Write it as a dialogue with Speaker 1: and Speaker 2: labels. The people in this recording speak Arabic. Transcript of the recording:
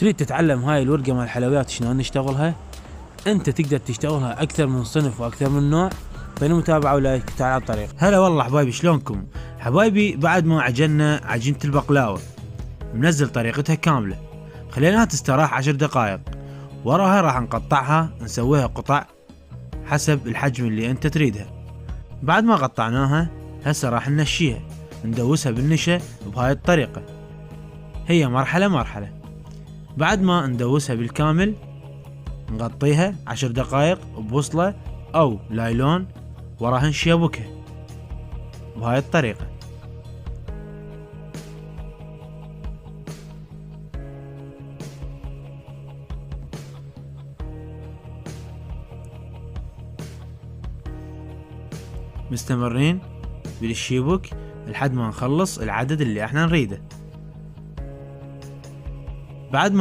Speaker 1: تريد تتعلم هاي الورقة مال الحلويات شلون نشتغلها؟ انت تقدر تشتغلها اكثر من صنف واكثر من نوع بين متابعة ولايك. تعال على الطريق.
Speaker 2: هلا والله حبايبي، شلونكم؟ حبايبي بعد ما عجلنا عجينة البقلاوة منزل طريقتها كاملة، خليناها تستراح 10 دقائق، وراها راح نقطعها نسويها قطع حسب الحجم اللي انت تريدها. بعد ما قطعناها هسه راح ننشيها، ندوسها بالنشا بهاي الطريقة، هي مرحلة مرحلة. بعد ما ندوسها بالكامل نغطيها 10 دقائق بوصلة او لايلون، وراها نشيبكها بهاي الطريقة. مستمرين بالشيبك لحد ما نخلص العدد اللي احنا نريده. بعد ما